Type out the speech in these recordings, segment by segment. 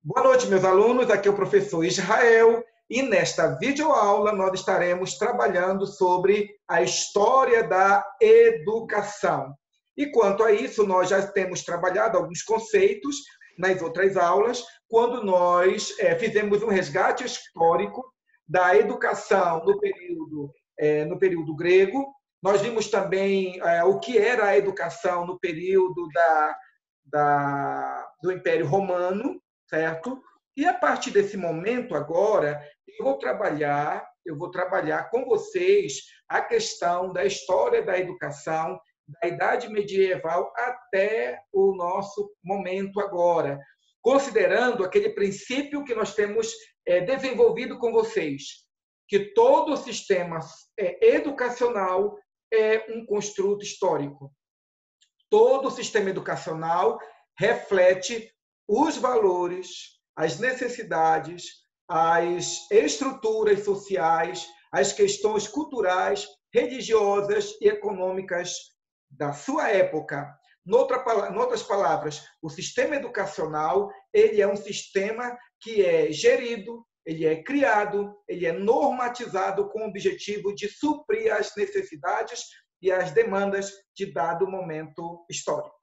Boa noite, meus alunos. Aqui é o professor Israel e nesta videoaula nós estaremos trabalhando sobre a história da educação. E quanto a isso, nós já temos trabalhado alguns conceitos nas outras aulas, quando nós fizemos um resgate histórico da educação no período grego. Nós vimos também o que era a educação no período do Império Romano, certo? E a partir desse momento agora, eu vou trabalhar com vocês a questão da história da educação, da Idade Medieval até o nosso momento agora, considerando aquele princípio que nós temos desenvolvido com vocês, que todo o sistema educacional é um construto histórico. Todo o sistema educacional reflete os valores, as necessidades, as estruturas sociais, as questões culturais, religiosas e econômicas da sua época. Noutras palavras, o sistema educacional ele é um sistema que é gerido, ele é criado, ele é normatizado com o objetivo de suprir as necessidades e as demandas de dado momento histórico.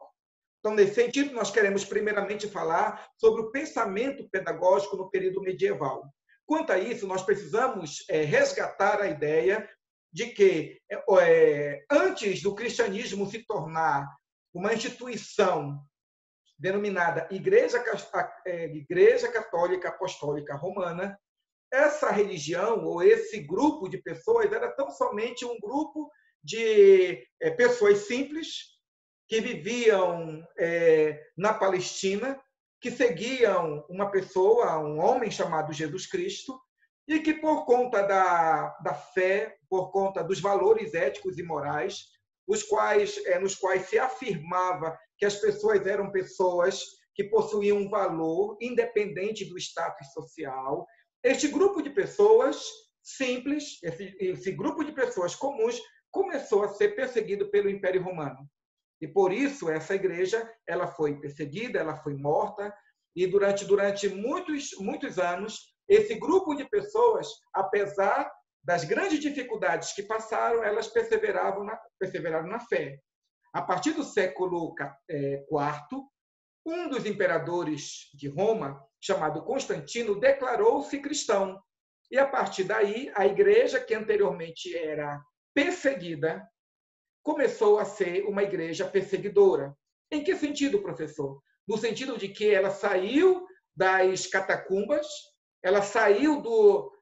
Então, nesse sentido, nós queremos primeiramente falar sobre o pensamento pedagógico no período medieval. Quanto a isso, nós precisamos resgatar a ideia de que, antes do cristianismo se tornar uma instituição denominada Igreja Católica Apostólica Romana, essa religião ou esse grupo de pessoas era tão somente um grupo de pessoas simples que viviam na Palestina, que seguiam uma pessoa, um homem chamado Jesus Cristo, e que por conta da fé, por conta dos valores éticos e morais, nos quais se afirmava que as pessoas eram pessoas que possuíam um valor independente do status social, este grupo de pessoas simples, esse grupo de pessoas comuns, começou a ser perseguido pelo Império Romano. E por isso essa igreja ela foi perseguida, ela foi morta, e durante muitos anos, esse grupo de pessoas, apesar das grandes dificuldades que passaram, elas perseveraram na fé. A partir do século IV, um dos imperadores de Roma, chamado Constantino, declarou-se cristão. E a partir daí, a igreja, que anteriormente era perseguida, começou a ser uma igreja perseguidora. Em que sentido, professor? No sentido de que ela saiu das catacumbas, ela saiu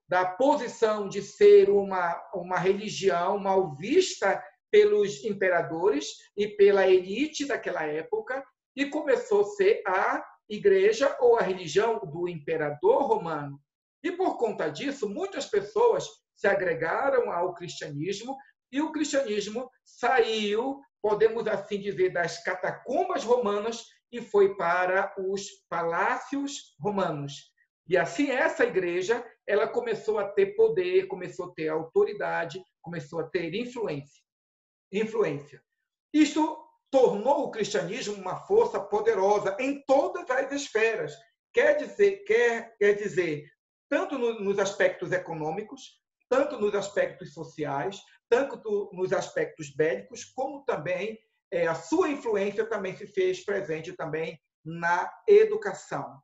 da posição de ser uma religião mal vista pelos imperadores e pela elite daquela época, e começou a ser a igreja ou a religião do imperador romano. E por conta disso, muitas pessoas se agregaram ao cristianismo, e o cristianismo saiu, podemos assim dizer, das catacumbas romanas e foi para os palácios romanos. E assim essa igreja ela começou a ter poder, começou a ter autoridade, começou a ter influência. Isso tornou o cristianismo uma força poderosa em todas as esferas. Quer dizer, tanto nos aspectos econômicos, tanto nos aspectos sociais, tanto nos aspectos bélicos, como também a sua influência também se fez presente também na educação.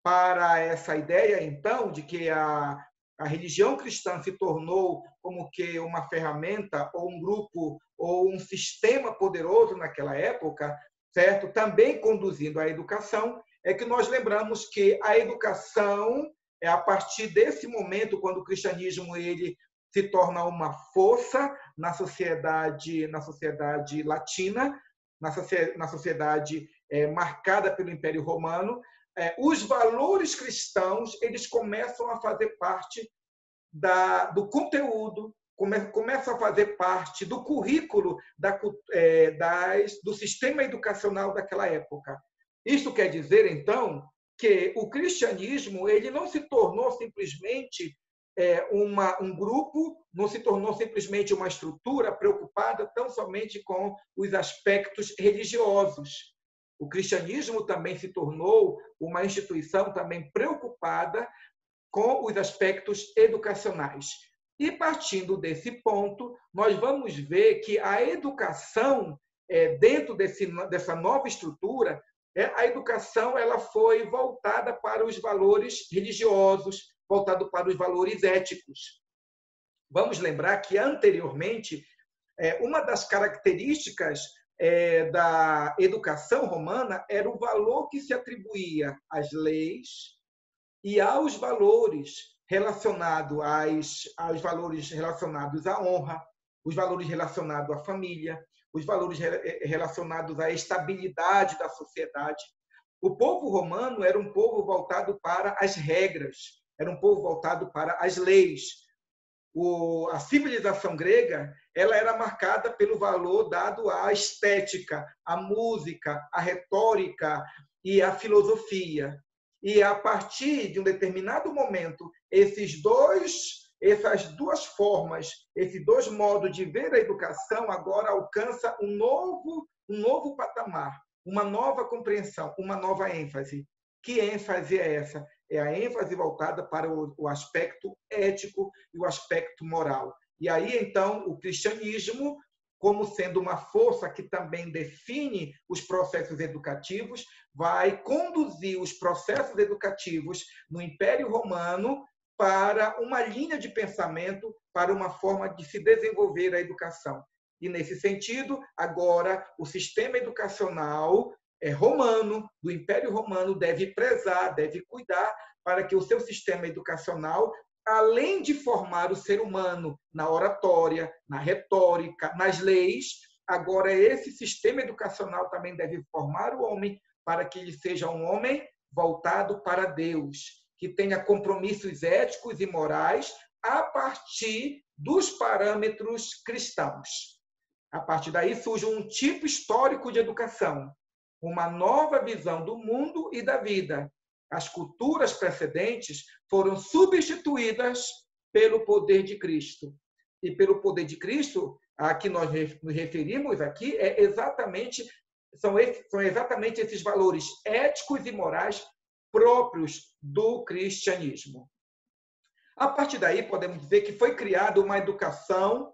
Para essa ideia, então, de que a religião cristã se tornou como que uma ferramenta ou um grupo ou um sistema poderoso naquela época, certo? Também conduzindo à educação, é que nós lembramos que a educação é a partir desse momento, quando o cristianismo ele se torna uma força na sociedade latina, na sociedade marcada pelo Império Romano, os valores cristãos eles começam a fazer parte do conteúdo, começam a fazer parte do currículo do sistema educacional daquela época. Isso quer dizer, então, que o cristianismo ele não se tornou simplesmente um grupo, não se tornou simplesmente uma estrutura preocupada tão somente com os aspectos religiosos. O cristianismo também se tornou uma instituição também preocupada com os aspectos educacionais. E partindo desse ponto, nós vamos ver que a educação, dentro dessa nova estrutura, a educação ela foi voltada para os valores religiosos, voltado para os valores éticos. Vamos lembrar que, anteriormente, uma das características da educação romana era o valor que se atribuía às leis e aos valores aos valores relacionados à honra, os valores relacionados à família, os valores relacionados à estabilidade da sociedade. O povo romano era um povo voltado para as regras, era um povo voltado para as leis. A civilização grega ela era marcada pelo valor dado à estética, à música, à retórica e à filosofia. E a partir de um determinado momento, essas duas formas, esses dois modos de ver a educação agora alcançam um novo patamar, uma nova compreensão, uma nova ênfase. Que ênfase é essa? É a ênfase voltada para o aspecto ético e o aspecto moral. E aí, então, o cristianismo, como sendo uma força que também define os processos educativos, vai conduzir os processos educativos no Império Romano para uma linha de pensamento, para uma forma de se desenvolver a educação. E, nesse sentido, agora, o sistema educacional romano, do Império Romano, deve prezar, deve cuidar para que o seu sistema educacional, além de formar o ser humano na oratória, na retórica, nas leis, agora esse sistema educacional também deve formar o homem para que ele seja um homem voltado para Deus, que tenha compromissos éticos e morais a partir dos parâmetros cristãos. A partir daí surge um tipo histórico de educação, uma nova visão do mundo e da vida. As culturas precedentes foram substituídas pelo poder de Cristo. E pelo poder de Cristo, a que nós nos referimos aqui, são exatamente esses valores éticos e morais próprios do cristianismo. A partir daí, podemos dizer que foi criada uma educação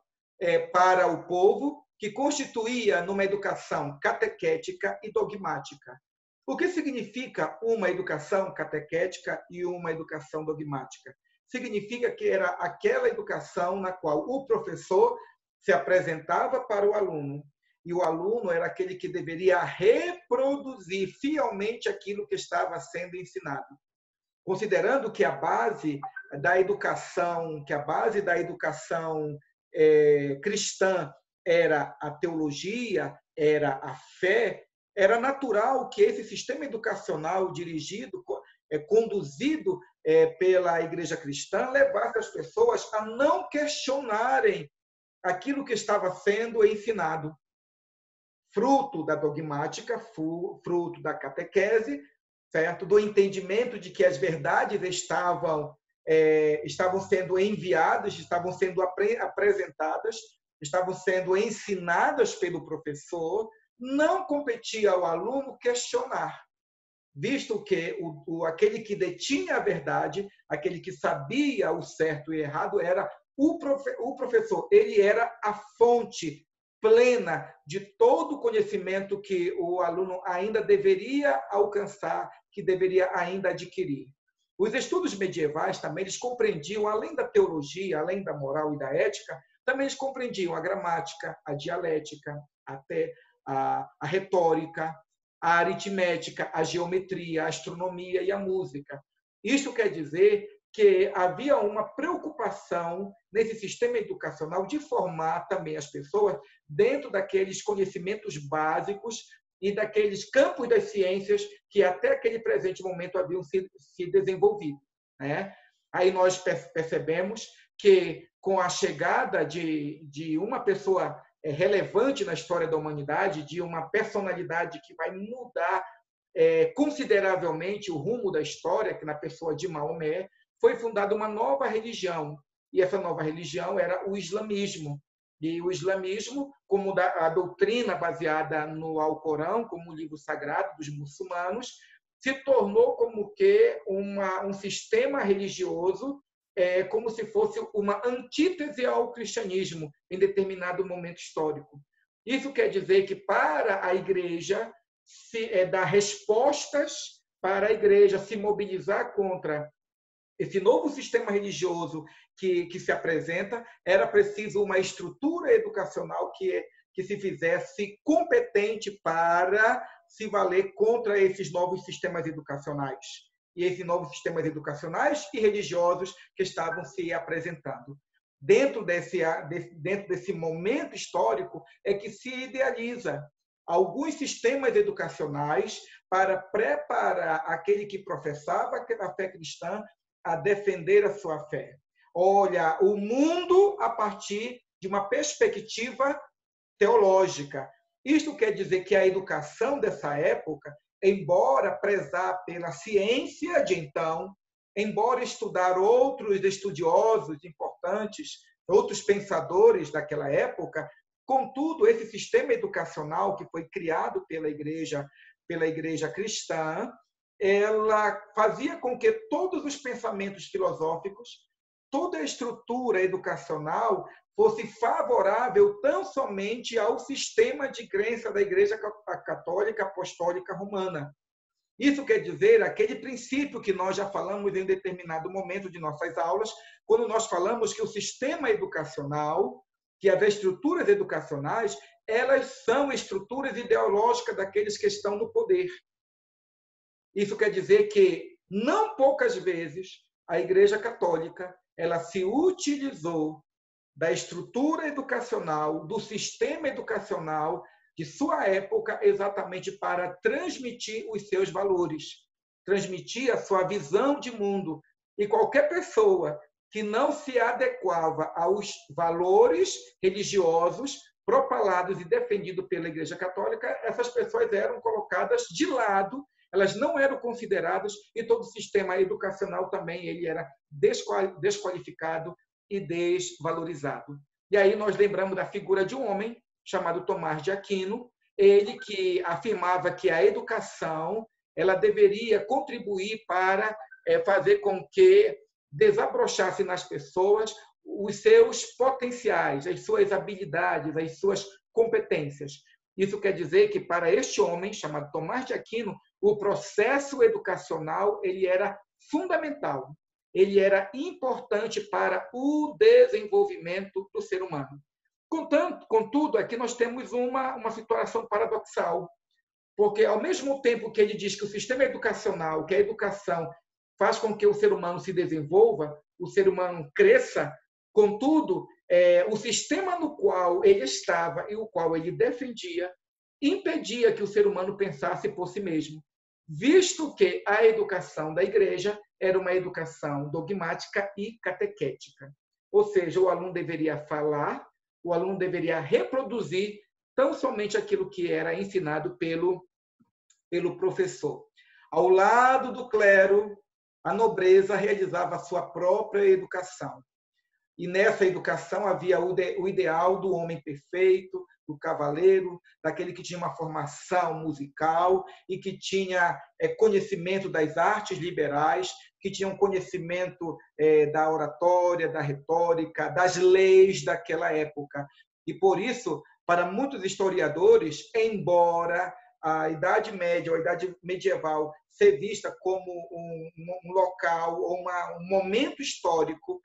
para o povo, que constituía numa educação catequética e dogmática. O que significa uma educação catequética e uma educação dogmática? Significa que era aquela educação na qual o professor se apresentava para o aluno, e o aluno era aquele que deveria reproduzir fielmente aquilo que estava sendo ensinado. Considerando que a base da educação cristã era a teologia, era a fé, era natural que esse sistema educacional conduzido pela Igreja Cristã, levasse as pessoas a não questionarem aquilo que estava sendo ensinado. Fruto da dogmática, fruto da catequese, certo? Do entendimento de que as verdades estavam sendo enviadas, estavam sendo apresentadas, estavam sendo ensinadas pelo professor, não competia ao aluno questionar, visto que aquele que detinha a verdade, aquele que sabia o certo e errado, era o professor. Ele era a fonte plena de todo o conhecimento que o aluno ainda deveria alcançar, que deveria ainda adquirir. Os estudos medievais também eles compreendiam, além da teologia, além da moral e da ética, também eles compreendiam a gramática, a dialética, até a retórica, a aritmética, a geometria, a astronomia e a música. Isso quer dizer que havia uma preocupação nesse sistema educacional de formar também as pessoas dentro daqueles conhecimentos básicos e daqueles campos das ciências que até aquele presente momento haviam se desenvolvido, né? Aí nós percebemos que com a chegada de uma pessoa relevante na história da humanidade, de uma personalidade que vai mudar consideravelmente o rumo da história, que na pessoa de Maomé, foi fundada uma nova religião. E essa nova religião era o islamismo. E o islamismo, como a doutrina baseada no Alcorão, como o livro sagrado dos muçulmanos, se tornou como que um sistema religioso, como se fosse uma antítese ao cristianismo em determinado momento histórico. Isso quer dizer que para a igreja dar respostas, para a igreja se mobilizar contra esse novo sistema religioso que se apresenta, era preciso uma estrutura educacional que se fizesse competente para se valer contra esses novos sistemas educacionais. E esses novos sistemas educacionais e religiosos que estavam se apresentando. Dentro desse momento histórico é que se idealiza alguns sistemas educacionais para preparar aquele que professava a fé cristã a defender a sua fé. Olha, o mundo a partir de uma perspectiva teológica. Isto quer dizer que a educação dessa época, embora prezar pela ciência de então, embora estudar outros estudiosos importantes, outros pensadores daquela época, contudo, esse sistema educacional que foi criado pela igreja cristã, ela fazia com que todos os pensamentos filosóficos, toda a estrutura educacional fosse favorável tão somente ao sistema de crença da Igreja Católica Apostólica Romana. Isso quer dizer aquele princípio que nós já falamos em determinado momento de nossas aulas, quando nós falamos que o sistema educacional, que as estruturas educacionais, elas são estruturas ideológicas daqueles que estão no poder. Isso quer dizer que, não poucas vezes, a Igreja Católica ela se utilizou da estrutura educacional, do sistema educacional de sua época, exatamente para transmitir os seus valores, transmitir a sua visão de mundo. E qualquer pessoa que não se adequava aos valores religiosos propalados e defendidos pela Igreja Católica, essas pessoas eram colocadas de lado, elas não eram consideradas, e todo o sistema educacional também ele era desqualificado e desvalorizado. E aí nós lembramos da figura de um homem chamado Tomás de Aquino, ele que afirmava que a educação ela deveria contribuir para fazer com que desabrochasse nas pessoas os seus potenciais, as suas habilidades, as suas competências. Isso quer dizer que para este homem, chamado Tomás de Aquino, o processo educacional ele era fundamental, ele era importante para o desenvolvimento do ser humano. Contudo, aqui nós temos uma situação paradoxal, porque ao mesmo tempo que ele diz que o sistema educacional, que a educação faz com que o ser humano se desenvolva, o ser humano cresça, contudo, o sistema no qual ele estava e o qual ele defendia impedia que o ser humano pensasse por si mesmo, visto que a educação da igreja era uma educação dogmática e catequética. Ou seja, o aluno deveria falar, o aluno deveria reproduzir tão somente aquilo que era ensinado pelo professor. Ao lado do clero, a nobreza realizava a sua própria educação. E nessa educação havia o ideal do homem perfeito, do cavaleiro, daquele que tinha uma formação musical e que tinha conhecimento das artes liberais, que tinha um conhecimento da oratória, da retórica, das leis daquela época. E por isso, para muitos historiadores, embora a Idade Média ou a Idade Medieval ser vista como um local ou um momento histórico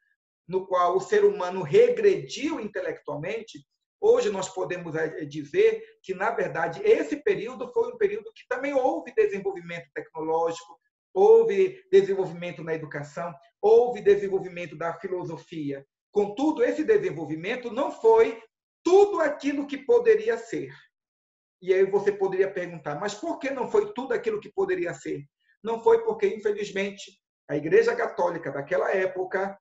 no qual o ser humano regrediu intelectualmente, hoje nós podemos dizer que, na verdade, esse período foi um período que também houve desenvolvimento tecnológico, houve desenvolvimento na educação, houve desenvolvimento da filosofia. Contudo, esse desenvolvimento não foi tudo aquilo que poderia ser. E aí você poderia perguntar, mas por que não foi tudo aquilo que poderia ser? Não foi porque, infelizmente, a Igreja Católica daquela época,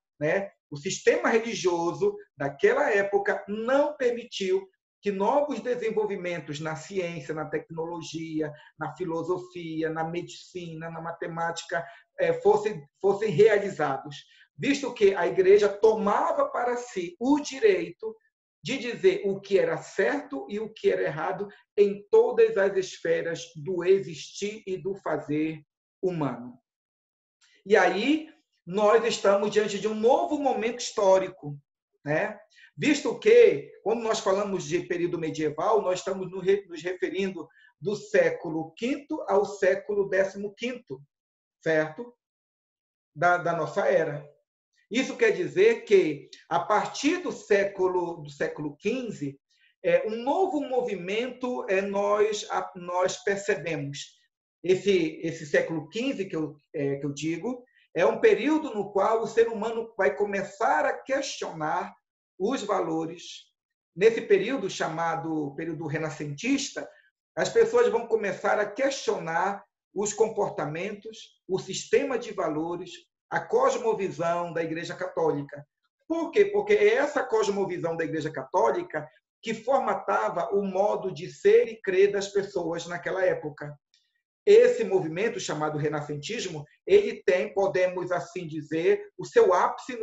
o sistema religioso daquela época não permitiu que novos desenvolvimentos na ciência, na tecnologia, na filosofia, na medicina, na matemática fossem realizados, visto que a Igreja tomava para si o direito de dizer o que era certo e o que era errado em todas as esferas do existir e do fazer humano. E aí nós estamos diante de um novo momento histórico, né? Visto que, quando nós falamos de período medieval, nós estamos nos referindo do século V ao século XV, certo? Da nossa era. Isso quer dizer que, a partir do século XV, um novo movimento nós percebemos. Esse século XV que eu digo é um período no qual o ser humano vai começar a questionar os valores. Nesse período chamado período renascentista, as pessoas vão começar a questionar os comportamentos, o sistema de valores, a cosmovisão da Igreja Católica. Por quê? Porque é essa cosmovisão da Igreja Católica que formatava o modo de ser e crer das pessoas naquela época. Esse movimento, chamado renascentismo, ele tem, podemos assim dizer, o seu ápice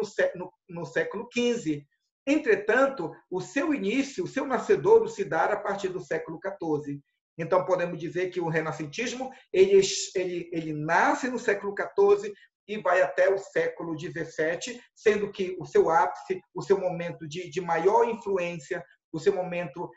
no século XV. Entretanto, o seu início, o seu nascedouro se dá a partir do século XIV. Então, podemos dizer que o renascentismo ele nasce no século XIV e vai até o século XVII, sendo que o seu ápice, o seu momento de maior influência, o seu momento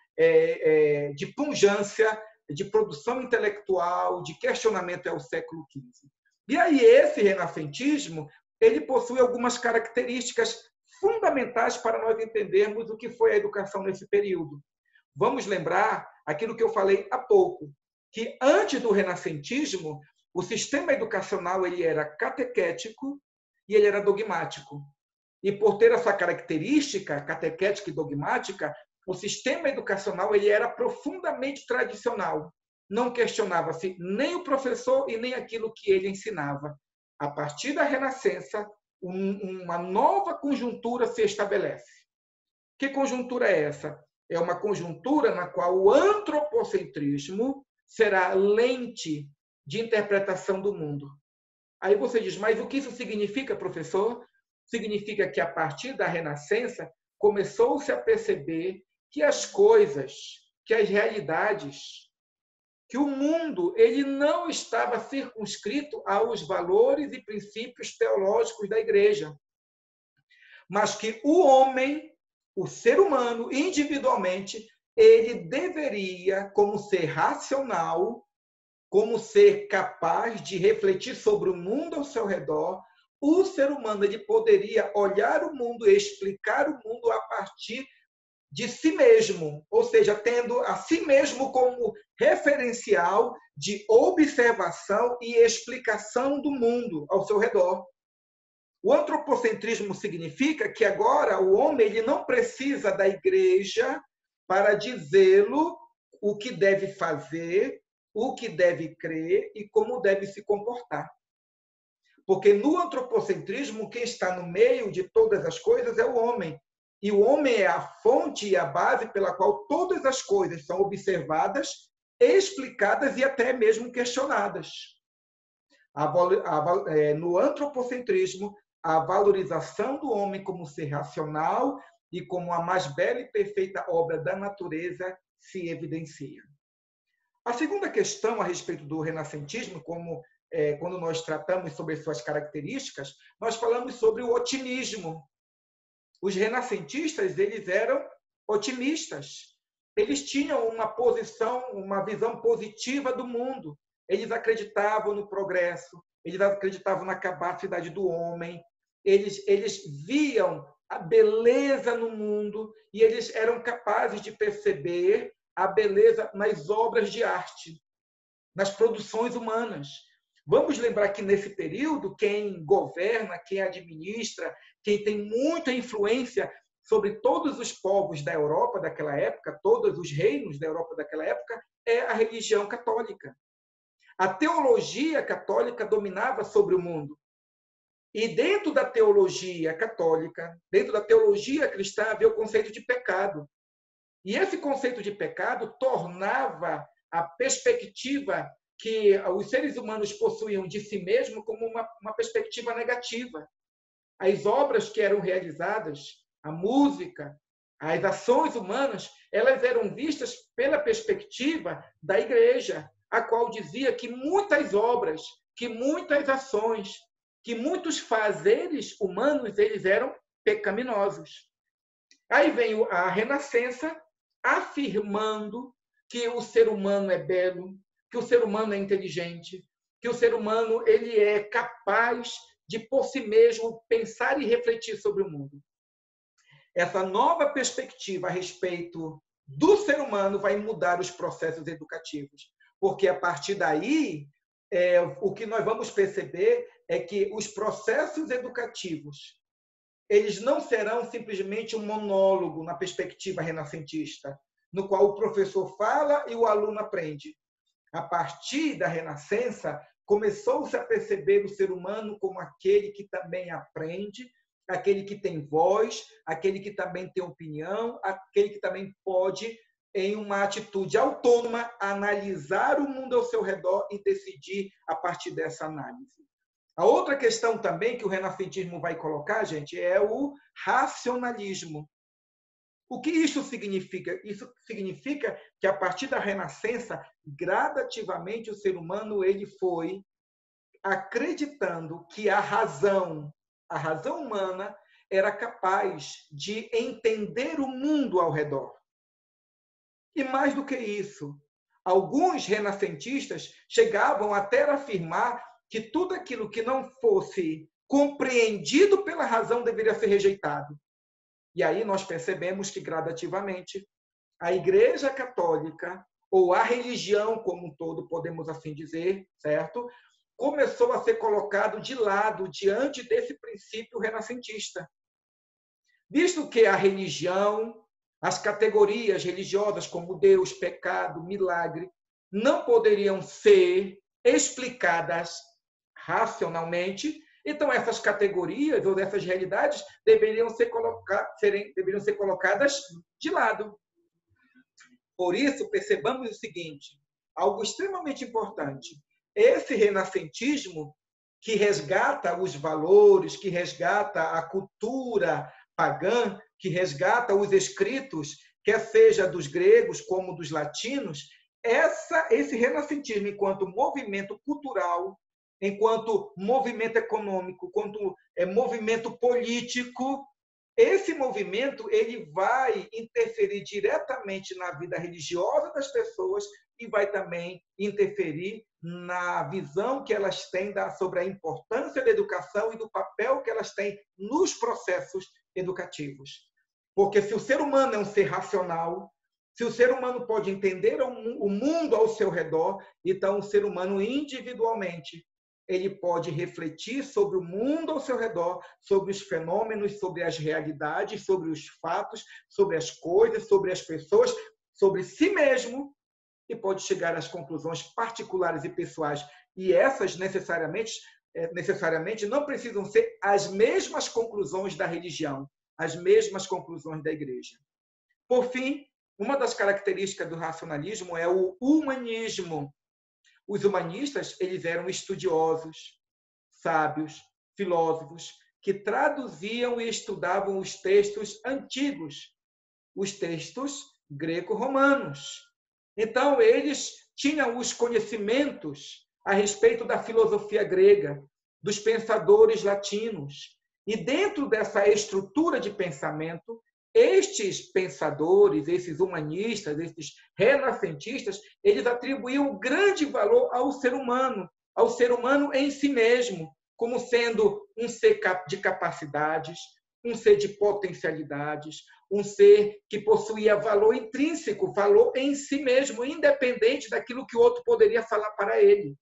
de pungência, de produção intelectual, de questionamento é o século XV. E aí esse renascentismo ele possui algumas características fundamentais para nós entendermos o que foi a educação nesse período. Vamos lembrar aquilo que eu falei há pouco, que antes do renascentismo, o sistema educacional ele era catequético e ele era dogmático. E por ter essa característica catequética e dogmática, o sistema educacional ele era profundamente tradicional. Não questionava-se nem o professor e nem aquilo que ele ensinava. A partir da Renascença, uma nova conjuntura se estabelece. Que conjuntura é essa? É uma conjuntura na qual o antropocentrismo será lente de interpretação do mundo. Aí você diz, mas o que isso significa, professor? Significa que, a partir da Renascença, começou-se a perceber que as coisas, que as realidades, que o mundo ele não estava circunscrito aos valores e princípios teológicos da Igreja, mas que o homem, o ser humano, individualmente, ele deveria, como ser racional, como ser capaz de refletir sobre o mundo ao seu redor, o ser humano ele poderia olhar o mundo e explicar o mundo a partir de si mesmo, ou seja, tendo a si mesmo como referencial de observação e explicação do mundo ao seu redor. O antropocentrismo significa que agora o homem ele não precisa da igreja para dizê-lo o que deve fazer, o que deve crer e como deve se comportar. Porque no antropocentrismo, quem está no meio de todas as coisas é o homem. E o homem é a fonte e a base pela qual todas as coisas são observadas, explicadas e até mesmo questionadas. No antropocentrismo, a valorização do homem como ser racional e como a mais bela e perfeita obra da natureza se evidencia. A segunda questão a respeito do renascentismo, quando nós tratamos sobre suas características, nós falamos sobre o otimismo. Os renascentistas eles eram otimistas. Eles tinham uma visão positiva do mundo. Eles acreditavam no progresso, eles acreditavam na capacidade do homem, eles viam a beleza no mundo e eles eram capazes de perceber a beleza nas obras de arte, nas produções humanas. Vamos lembrar que, nesse período, quem governa, quem administra, quem tem muita influência sobre todos os povos da Europa daquela época, todos os reinos da Europa daquela época, é a religião católica. A teologia católica dominava sobre o mundo. E dentro da teologia católica, dentro da teologia cristã, havia o conceito de pecado. E esse conceito de pecado tornava a perspectiva que os seres humanos possuíam de si mesmo como uma perspectiva negativa. As obras que eram realizadas, a música, As ações humanas, elas eram vistas pela perspectiva da igreja, a qual dizia que muitas obras, que muitas ações, que muitos fazeres humanos, eles eram pecaminosos. Aí vem a Renascença afirmando que o ser humano é belo, que o ser humano é inteligente, que o ser humano ele é capaz de por si mesmo pensar e refletir sobre o mundo. Essa nova perspectiva a respeito do ser humano vai mudar os processos educativos, porque a partir daí o que nós vamos perceber é que os processos educativos eles não serão simplesmente um monólogo na perspectiva renascentista, no qual o professor fala e o aluno aprende. A partir da Renascença, começou-se a perceber o ser humano como aquele que também aprende, aquele que tem voz, aquele que também tem opinião, aquele que também pode, em uma atitude autônoma, analisar o mundo ao seu redor e decidir a partir dessa análise. A outra questão também que o renascentismo vai colocar, gente, é o racionalismo. O que isso significa? Isso significa que, a partir da Renascença, gradativamente o ser humano ele foi acreditando que a razão humana era capaz de entender o mundo ao redor. E mais do que isso, alguns renascentistas chegavam até a afirmar que tudo aquilo que não fosse compreendido pela razão deveria ser rejeitado. E aí nós percebemos que, gradativamente, a Igreja Católica, ou a religião como um todo, podemos assim dizer, certo? Começou a ser colocado de lado diante desse princípio renascentista. Visto que a religião, as categorias religiosas como Deus, pecado, milagre, não poderiam ser explicadas racionalmente, então essas categorias ou essas realidades deveriam ser colocadas de lado. Por isso, percebamos o seguinte, algo extremamente importante. Esse renascentismo que resgata os valores, que resgata a cultura pagã, que resgata os escritos, quer seja dos gregos como dos latinos, esse renascentismo, enquanto movimento cultural, enquanto movimento econômico, enquanto movimento político, esse movimento ele vai interferir diretamente na vida religiosa das pessoas e vai também interferir na visão que elas têm sobre a importância da educação e do papel que elas têm nos processos educativos. Porque se o ser humano é um ser racional, se o ser humano pode entender o mundo ao seu redor, então o ser humano individualmente ele pode refletir sobre o mundo ao seu redor, sobre os fenômenos, sobre as realidades, sobre os fatos, sobre as coisas, sobre as pessoas, sobre si mesmo, e pode chegar às conclusões particulares e pessoais. E essas necessariamente não precisam ser as mesmas conclusões da religião, as mesmas conclusões da igreja. Por fim, uma das características do racionalismo é o humanismo. Os humanistas, eles eram estudiosos, sábios, filósofos, que traduziam e estudavam os textos antigos, os textos greco-romanos. Então, eles tinham os conhecimentos a respeito da filosofia grega, dos pensadores latinos. E dentro dessa estrutura de pensamento, estes pensadores, esses humanistas, esses renascentistas, eles atribuíam grande valor ao ser humano em si mesmo, como sendo um ser de capacidades, um ser de potencialidades, um ser que possuía valor intrínseco, valor em si mesmo, independente daquilo que o outro poderia falar para ele.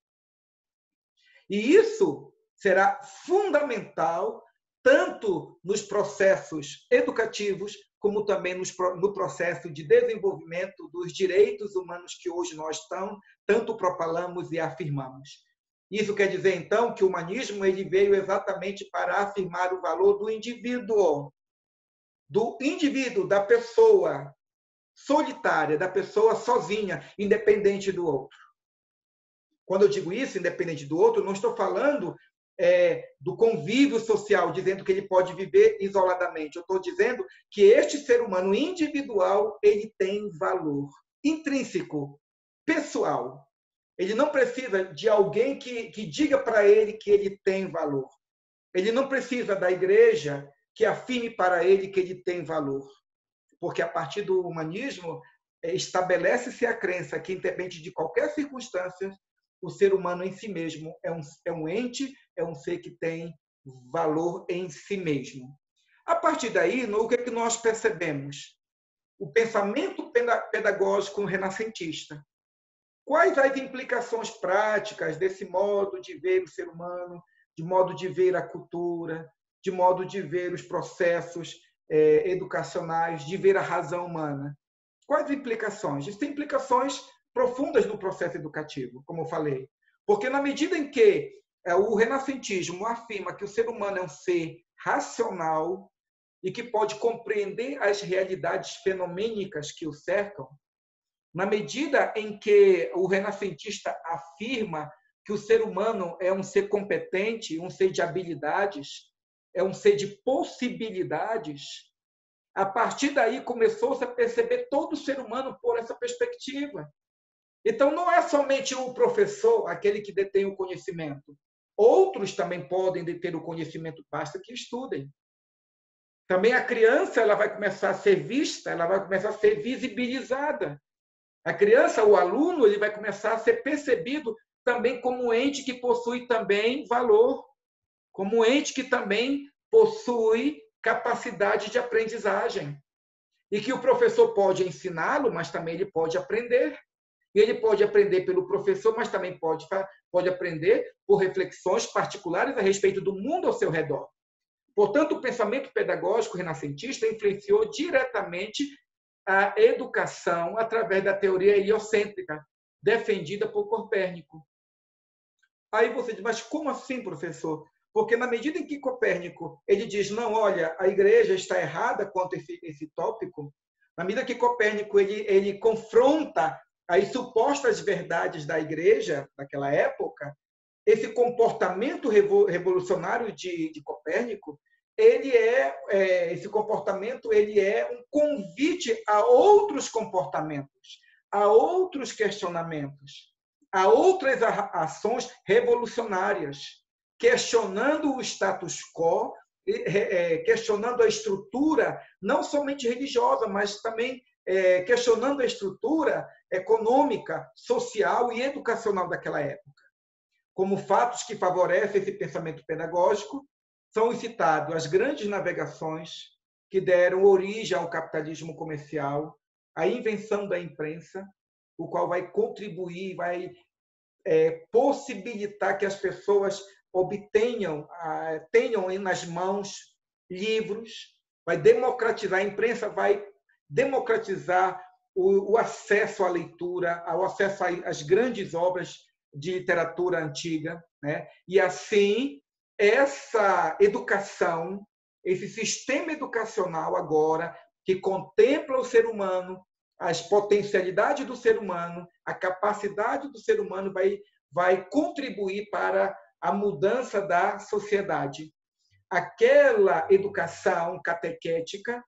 E isso será fundamental tanto nos processos educativos, como também no processo de desenvolvimento dos direitos humanos que hoje nós tanto propalamos e afirmamos. Isso quer dizer, então, que o humanismo ele veio exatamente para afirmar o valor do indivíduo, da pessoa solitária, da pessoa sozinha, independente do outro. Quando eu digo isso, independente do outro, não estou falando do convívio social, dizendo que ele pode viver isoladamente. Eu estou dizendo que este ser humano individual ele tem valor intrínseco, pessoal. Ele não precisa de alguém que diga para ele que ele tem valor. Ele não precisa da igreja que afirme para ele que ele tem valor. Porque a partir do humanismo estabelece-se a crença que, independente de qualquer circunstância, o ser humano em si mesmo é um ente, é um ser que tem valor em si mesmo. A partir daí, o que é que nós percebemos? O pensamento pedagógico renascentista. Quais as implicações práticas desse modo de ver o ser humano, de modo de ver a cultura, de modo de ver os processos educacionais, de ver a razão humana? Quais implicações? Isso tem implicações profundas no processo educativo, como eu falei. Porque na medida em que o renascentismo afirma que o ser humano é um ser racional e que pode compreender as realidades fenomênicas que o cercam, na medida em que o renascentista afirma que o ser humano é um ser competente, um ser de habilidades, é um ser de possibilidades, a partir daí começou-se a perceber todo o ser humano por essa perspectiva. Então, não é somente o professor, aquele que detém o conhecimento. Outros também podem deter o conhecimento, basta que estudem. Também a criança ela vai começar a ser vista, ela vai começar a ser visibilizada. A criança, o aluno, ele vai começar a ser percebido também como um ente que possui também valor, como um ente que também possui capacidade de aprendizagem. E que o professor pode ensiná-lo, mas também ele pode aprender. E ele pode aprender pelo professor, mas também pode aprender por reflexões particulares a respeito do mundo ao seu redor. Portanto, o pensamento pedagógico renascentista influenciou diretamente a educação através da teoria heliocêntrica, defendida por Copérnico. Aí você diz, mas como assim, professor? Porque na medida em que Copérnico ele diz, não, olha, a igreja está errada quanto a esse tópico, na medida que Copérnico ele confronta as supostas verdades da igreja naquela época, esse comportamento revolucionário de Copérnico, esse comportamento ele é um convite a outros comportamentos, a outros questionamentos, a outras ações revolucionárias, questionando o status quo, questionando a estrutura, não somente religiosa, mas também questionando a estrutura econômica, social e educacional daquela época. Como fatos que favorecem esse pensamento pedagógico, são citados as grandes navegações que deram origem ao capitalismo comercial, a invenção da imprensa, o qual vai contribuir, vai possibilitar que as pessoas tenham nas mãos livros, vai democratizar, a imprensa vai democratizar o acesso à leitura, ao acesso às grandes obras de literatura antiga, né? E assim essa educação, esse sistema educacional agora que contempla o ser humano, as potencialidades do ser humano, a capacidade do ser humano vai contribuir para a mudança da sociedade. Aquela educação catequética,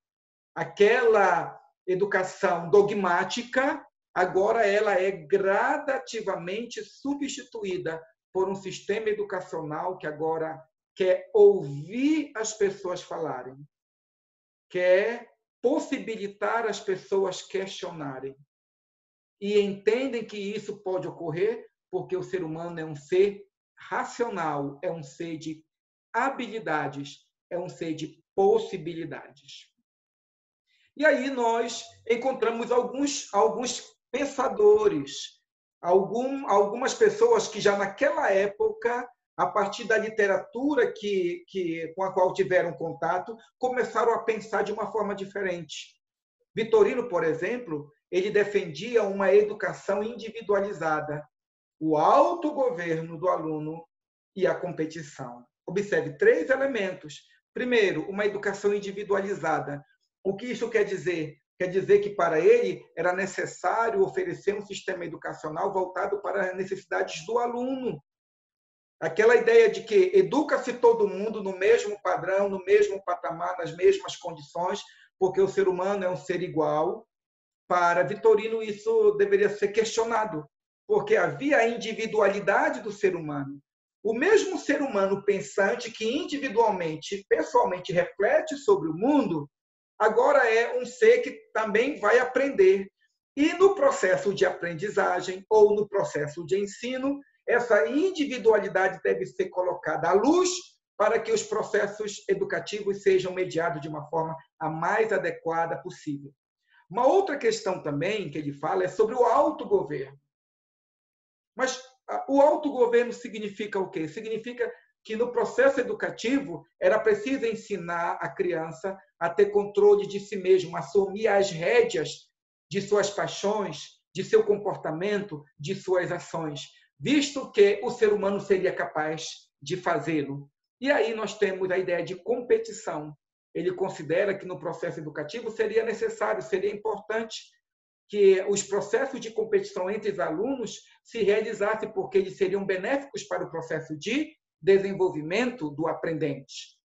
aquela educação dogmática, agora ela é gradativamente substituída por um sistema educacional que agora quer ouvir as pessoas falarem, quer possibilitar as pessoas questionarem. E entendem que isso pode ocorrer porque o ser humano é um ser racional, é um ser de habilidades, é um ser de possibilidades. E aí nós encontramos alguns pensadores, algumas pessoas que já naquela época, a partir da literatura com a qual tiveram contato, começaram a pensar de uma forma diferente. Vitorino, por exemplo, ele defendia uma educação individualizada, o autogoverno do aluno e a competição. Observe 3 elementos. Primeiro, uma educação individualizada. O que isso quer dizer? Quer dizer que para ele era necessário oferecer um sistema educacional voltado para as necessidades do aluno. Aquela ideia de que educa-se todo mundo no mesmo padrão, no mesmo patamar, nas mesmas condições, porque o ser humano é um ser igual. Para Vitorino, isso deveria ser questionado, porque havia a individualidade do ser humano. O mesmo ser humano pensante que individualmente, pessoalmente reflete sobre o mundo, agora é um ser que também vai aprender. E no processo de aprendizagem ou no processo de ensino, essa individualidade deve ser colocada à luz para que os processos educativos sejam mediados de uma forma a mais adequada possível. Uma outra questão também que ele fala é sobre o autogoverno. Mas o autogoverno significa o quê? Significa que no processo educativo era preciso ensinar a criança a ter controle de si mesmo, assumir as rédeas de suas paixões, de seu comportamento, de suas ações, visto que o ser humano seria capaz de fazê-lo. E aí nós temos a ideia de competição. Ele considera que no processo educativo seria necessário, seria importante que os processos de competição entre os alunos se realizassem, porque eles seriam benéficos para o processo de desenvolvimento do aprendente.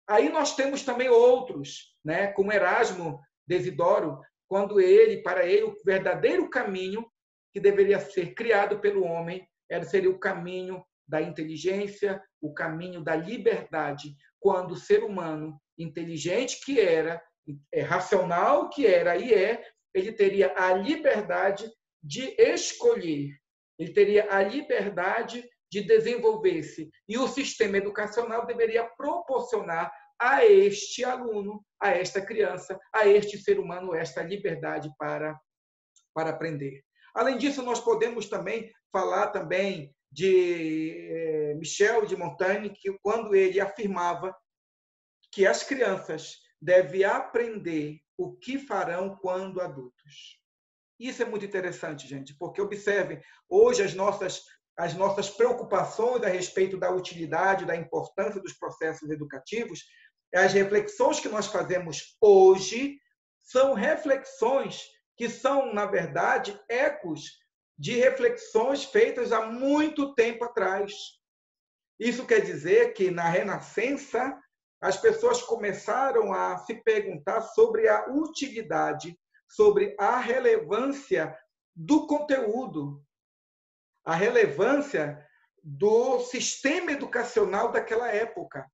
Aí nós temos também outros, né, como Erasmo Desidoro, quando para ele, o verdadeiro caminho que deveria ser criado pelo homem seria o caminho da inteligência, o caminho da liberdade, quando o ser humano inteligente que era, racional que era e ele teria a liberdade de escolher, ele teria a liberdade de desenvolver-se. E o sistema educacional deveria proporcionar a este aluno, a esta criança, a este ser humano, esta liberdade para aprender. Além disso, nós podemos também falar também de Michel de Montaigne, que quando ele afirmava que as crianças devem aprender o que farão quando adultos. Isso é muito interessante, gente, porque observem, hoje as nossas preocupações a respeito da utilidade, da importância dos processos educativos, as reflexões que nós fazemos hoje são reflexões que são, na verdade, ecos de reflexões feitas há muito tempo atrás. Isso quer dizer que, na Renascença, as pessoas começaram a se perguntar sobre a utilidade, sobre a relevância do conteúdo, a relevância do sistema educacional daquela época.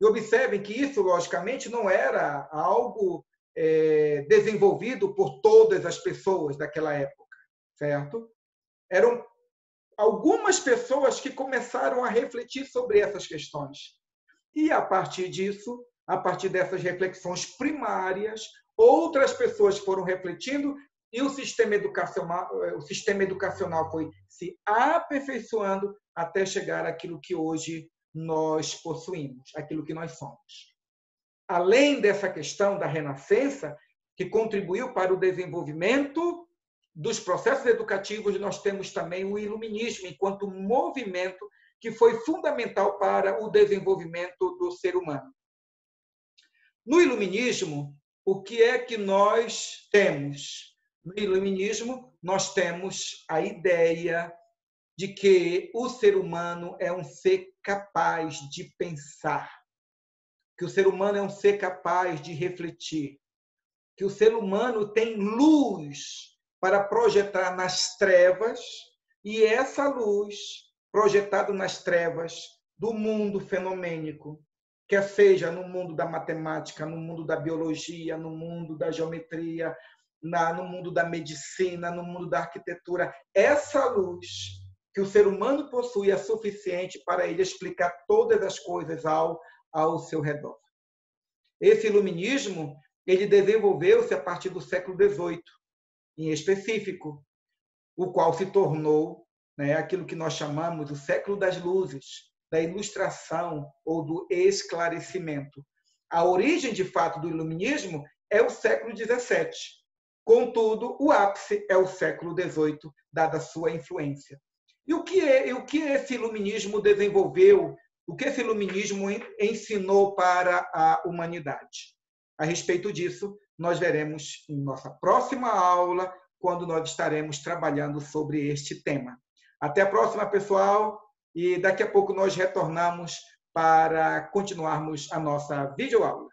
E observem que isso, logicamente, não era algo desenvolvido por todas as pessoas daquela época, certo? Eram algumas pessoas que começaram a refletir sobre essas questões. E, a partir disso, a partir dessas reflexões primárias, outras pessoas foram refletindo e o sistema educacional foi se aperfeiçoando até chegar àquilo que hoje nós possuímos, aquilo que nós somos. Além dessa questão da Renascença, que contribuiu para o desenvolvimento dos processos educativos, nós temos também o Iluminismo, enquanto movimento que foi fundamental para o desenvolvimento do ser humano. No Iluminismo, o que é que nós temos? No Iluminismo, nós temos a ideia de que o ser humano é um ser capaz de pensar, que o ser humano é um ser capaz de refletir, que o ser humano tem luz para projetar nas trevas, e essa luz projetada nas trevas do mundo fenomênico, quer seja no mundo da matemática, no mundo da biologia, no mundo da geometria, no mundo da medicina, no mundo da arquitetura, essa luz que o ser humano possui é suficiente para ele explicar todas as coisas ao seu redor. Esse iluminismo ele desenvolveu-se a partir do século XVIII, em específico, o qual se tornou aquilo que nós chamamos o século das luzes, da ilustração ou do esclarecimento. A origem, de fato, do iluminismo é o século XVII. Contudo, o ápice é o século XVIII, dada a sua influência. E o que esse iluminismo desenvolveu, o que esse iluminismo ensinou para a humanidade? A respeito disso, nós veremos em nossa próxima aula, quando nós estaremos trabalhando sobre este tema. Até a próxima, pessoal! e daqui a pouco nós retornamos para continuarmos a nossa videoaula.